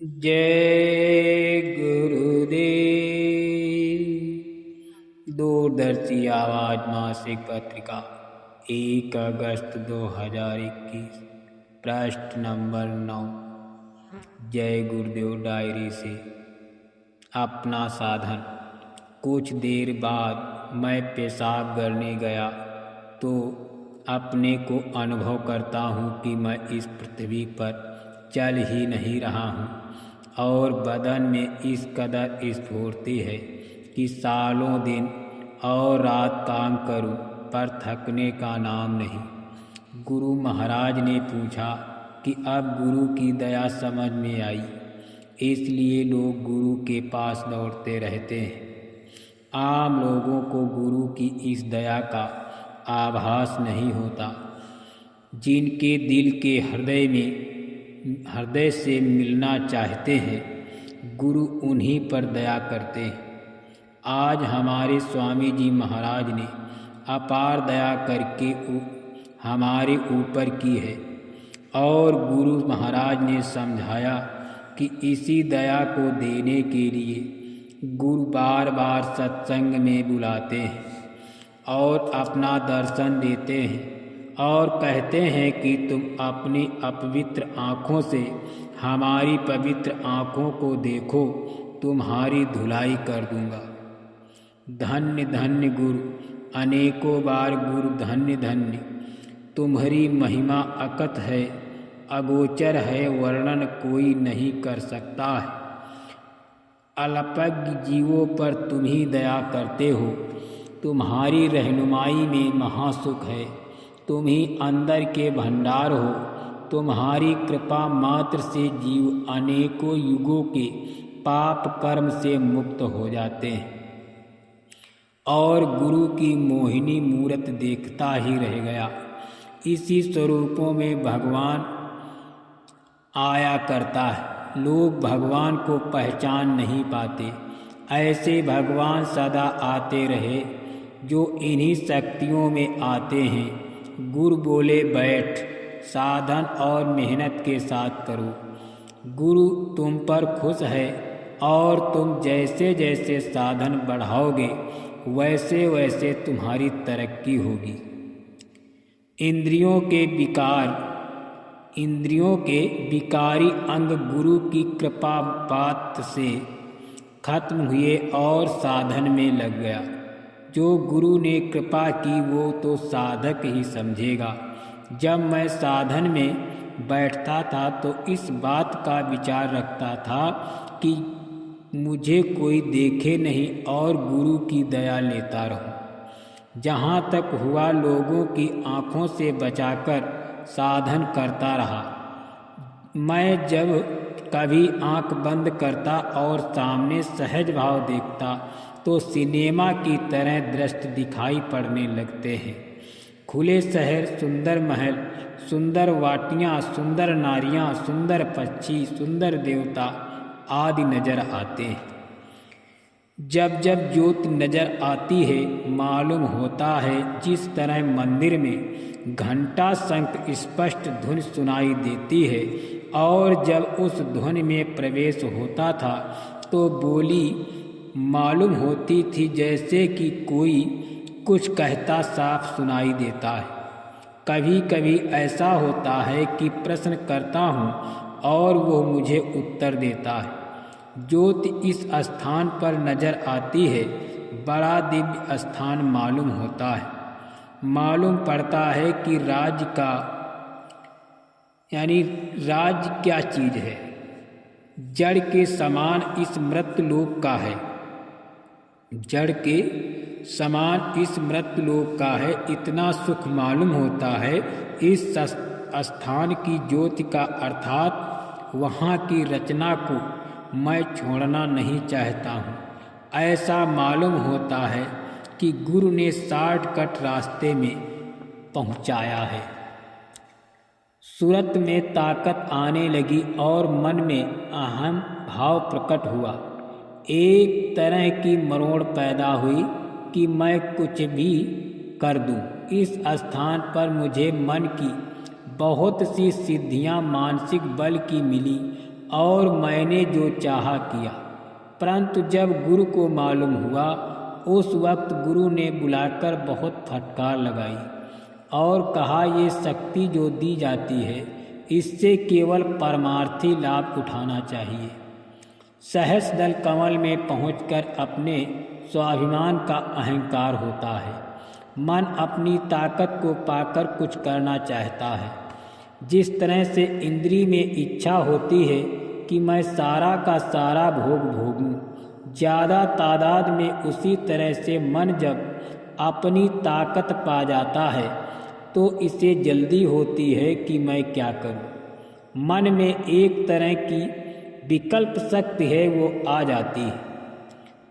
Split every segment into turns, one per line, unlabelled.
जय गुरुदेव। दूरदर्शी आवाज मासिक पत्रिका 1 अगस्त 2021, पृष्ठ नंबर 9। जय गुरुदेव डायरी से अपना साधन। कुछ देर बाद मैं पेशाब करने गया तो अपने को अनुभव करता हूँ कि मैं इस पृथ्वी पर चल ही नहीं रहा हूँ और बदन में इस कदर स्फूर्ति है कि सालों दिन और रात काम करूं पर थकने का नाम नहीं। गुरु महाराज ने पूछा कि अब गुरु की दया समझ में आई, इसलिए लोग गुरु के पास दौड़ते रहते हैं। आम लोगों को गुरु की इस दया का आभास नहीं होता। जिनके दिल के हृदय से मिलना चाहते हैं, गुरु उन्हीं पर दया करते हैं। आज हमारे स्वामी जी महाराज ने अपार दया करके हमारे ऊपर की है और गुरु महाराज ने समझाया कि इसी दया को देने के लिए गुरु बार बार सत्संग में बुलाते हैं और अपना दर्शन देते हैं और कहते हैं कि तुम अपनी अपवित्र आँखों से हमारी पवित्र आँखों को देखो, तुम्हारी धुलाई कर दूंगा। धन्य धन्य गुरु, अनेकों बार गुरु धन्य धन्य। तुम्हारी महिमा अकथ है, अगोचर है, वर्णन कोई नहीं कर सकता है। अल्पज्ञ जीवों पर तुम ही दया करते हो। तुम्हारी रहनुमाई में महासुख है। तुम ही अंदर के भंडार हो। तुम्हारी कृपा मात्र से जीव अनेकों युगों के पाप कर्म से मुक्त हो जाते हैं और गुरु की मोहिनी मूरत देखता ही रह गया। इसी स्वरूपों में भगवान आया करता है। लोग भगवान को पहचान नहीं पाते। ऐसे भगवान सदा आते रहे जो इन्हीं शक्तियों में आते हैं। गुरु बोले बैठ, साधन और मेहनत के साथ करो। गुरु तुम पर खुश है और तुम जैसे जैसे साधन बढ़ाओगे वैसे वैसे तुम्हारी तरक्की होगी। इंद्रियों के विकारी अंग गुरु की कृपा बात से खत्म हुए और साधन में लग गया। जो गुरु ने कृपा की वो तो साधक ही समझेगा। जब मैं साधन में बैठता था तो इस बात का विचार रखता था कि मुझे कोई देखे नहीं और गुरु की दया लेता रहूं। जहाँ तक हुआ लोगों की आँखों से बचाकर साधन करता रहा। मैं जब कभी आँख बंद करता और सामने सहज भाव देखता तो सिनेमा की तरह दृश्य दिखाई पड़ने लगते हैं। खुले शहर, सुंदर महल, सुंदर वाटियाँ, सुंदर नारियाँ, सुंदर पक्षी, सुंदर देवता आदि नजर आते हैं। जब जब ज्योति नजर आती है मालूम होता है जिस तरह मंदिर में घंटा शंख स्पष्ट धुन सुनाई देती है और जब उस धुन में प्रवेश होता था तो बोली मालूम होती थी जैसे कि कोई कुछ कहता साफ सुनाई देता है। कभी कभी ऐसा होता है कि प्रश्न करता हूँ और वो मुझे उत्तर देता है। ज्योति इस स्थान पर नजर आती है, बड़ा दिव्य स्थान मालूम होता है। मालूम पड़ता है कि राज्य क्या चीज़ है। जड़ के समान इस मृत्युलोक का है। जड़ के समान इस मृत्युलोक का है। इतना सुख मालूम होता है इस स्थान की ज्योति का, अर्थात वहाँ की रचना को मैं छोड़ना नहीं चाहता हूँ। ऐसा मालूम होता है कि गुरु ने शॉर्टकट रास्ते में पहुँचाया है। सूरत में ताकत आने लगी और मन में अहम भाव प्रकट हुआ। एक तरह की मरोड़ पैदा हुई कि मैं कुछ भी कर दूं। इस स्थान पर मुझे मन की बहुत सी सिद्धियां मानसिक बल की मिली और मैंने जो चाहा किया। परंतु जब गुरु को मालूम हुआ, उस वक्त गुरु ने बुलाकर बहुत फटकार लगाई और कहा, ये शक्ति जो दी जाती है इससे केवल परमार्थी लाभ उठाना चाहिए। सहस्रदल कमल में पहुंचकर अपने स्वाभिमान का अहंकार होता है। मन अपनी ताकत को पाकर कुछ करना चाहता है। जिस तरह से इंद्री में इच्छा होती है कि मैं सारा का सारा भोग भोगूं, ज़्यादा तादाद में, उसी तरह से मन जब अपनी ताकत पा जाता है तो इसे जल्दी होती है कि मैं क्या करूं। मन में एक तरह की विकल्प शक्ति है, वो आ जाती है।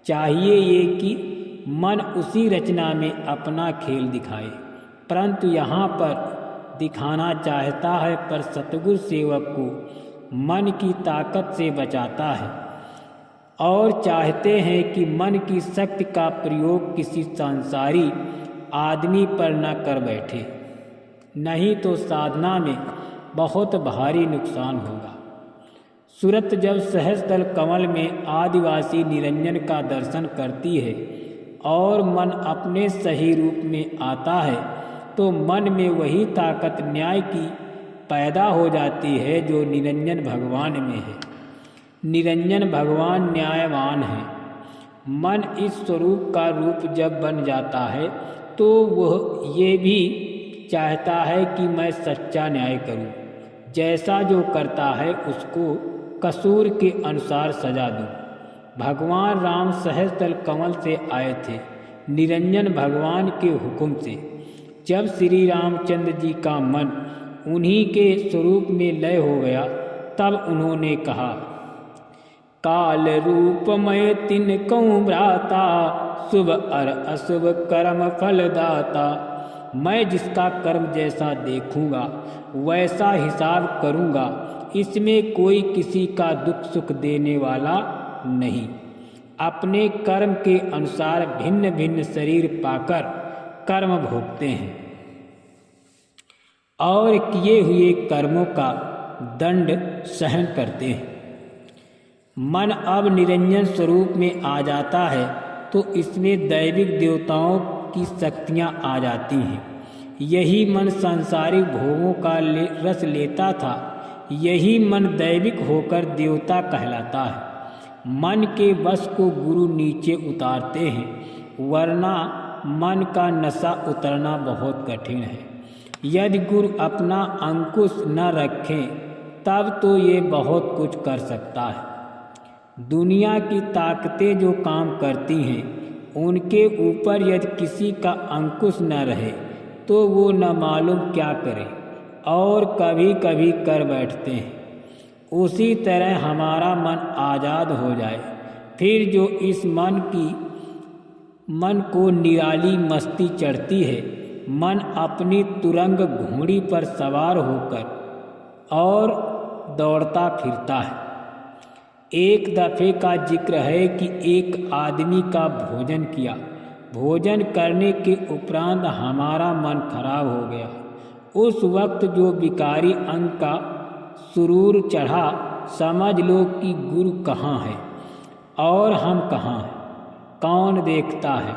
चाहिए ये कि मन उसी रचना में अपना खेल दिखाए, परंतु यहाँ पर दिखाना चाहता है, पर सतगुरु सेवक को मन की ताकत से बचाता है और चाहते हैं कि मन की शक्ति का प्रयोग किसी संसारी आदमी पर न कर बैठे, नहीं तो साधना में बहुत भारी नुकसान होगा। सूरत जब सहस्रदल कमल में आदिवासी निरंजन का दर्शन करती है और मन अपने सही रूप में आता है, तो मन में वही ताकत न्याय की पैदा हो जाती है जो निरंजन भगवान में है। निरंजन भगवान न्यायवान है। मन इस स्वरूप का रूप जब बन जाता है तो वह ये भी चाहता है कि मैं सच्चा न्याय करूं, जैसा जो करता है उसको कसूर के अनुसार सजा दूं। भगवान राम सहस्रदल कमल से आए थे, निरंजन भगवान के हुक्म से। जब श्री रामचंद्र जी का मन उन्हीं के स्वरूप में लय हो गया, तब उन्होंने कहा, काल रूप मैं तिन कहूँ भ्राता, शुभ अर अशुभ कर्म फलदाता। मैं जिसका कर्म जैसा देखूंगा वैसा हिसाब करूंगा, इसमें कोई किसी का दुख सुख देने वाला नहीं। अपने कर्म के अनुसार भिन्न भिन्न शरीर पाकर कर्म भोगते हैं और किए हुए कर्मों का दंड सहन करते हैं। मन अब निरंजन स्वरूप में आ जाता है तो इसमें दैविक देवताओं की शक्तियाँ आ जाती हैं। यही मन सांसारिक भोगों का रस लेता था, यही मन दैविक होकर देवता कहलाता है। मन के वश को गुरु नीचे उतारते हैं, वरना मन का नशा उतरना बहुत कठिन है। यदि गुरु अपना अंकुश न रखें तब तो ये बहुत कुछ कर सकता है। दुनिया की ताकतें जो काम करती हैं, उनके ऊपर यदि किसी का अंकुश न रहे तो वो न मालूम क्या करे और कभी कभी कर बैठते हैं। उसी तरह हमारा मन आज़ाद हो जाए, फिर जो इस मन को निराली मस्ती चढ़ती है, मन अपनी तुरंग घोड़ी पर सवार होकर और दौड़ता फिरता है। एक दफे का जिक्र है कि एक आदमी का भोजन किया। भोजन करने के उपरांत हमारा मन खराब हो गया। उस वक्त जो विकारी अंग का सुरूर चढ़ा, समझ लो कि गुरु कहाँ है और हम कहाँ हैं, कौन देखता है।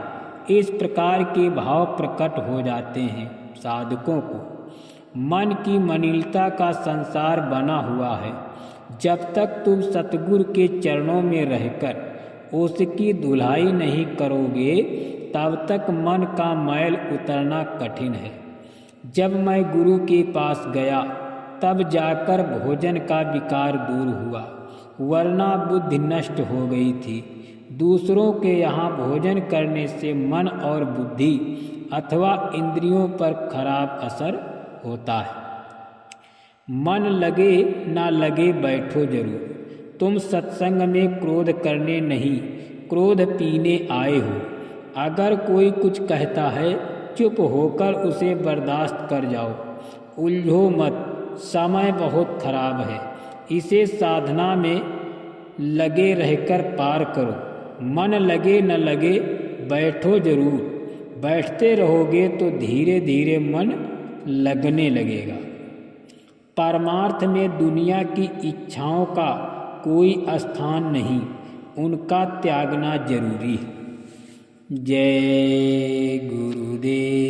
इस प्रकार के भाव प्रकट हो जाते हैं साधकों को। मन की मलिनता का संसार बना हुआ है। जब तक तुम सतगुरु के चरणों में रहकर उसकी धुलाई नहीं करोगे, तब तक मन का मैल उतरना कठिन है। जब मैं गुरु के पास गया, तब जाकर भोजन का विकार दूर हुआ, वरना बुद्धि नष्ट हो गई थी। दूसरों के यहाँ भोजन करने से मन और बुद्धि अथवा इंद्रियों पर खराब असर होता है। मन लगे ना लगे बैठो जरूर। तुम सत्संग में क्रोध करने नहीं, क्रोध पीने आए हो। अगर कोई कुछ कहता है, चुप होकर उसे बर्दाश्त कर जाओ, उलझो मत। समय बहुत खराब है, इसे साधना में लगे रहकर पार करो। मन लगे न लगे बैठो जरूर। बैठते रहोगे तो धीरे धीरे मन लगने लगेगा। परमार्थ में दुनिया की इच्छाओं का कोई स्थान नहीं, उनका त्यागना जरूरी है। जय गुरुदेव।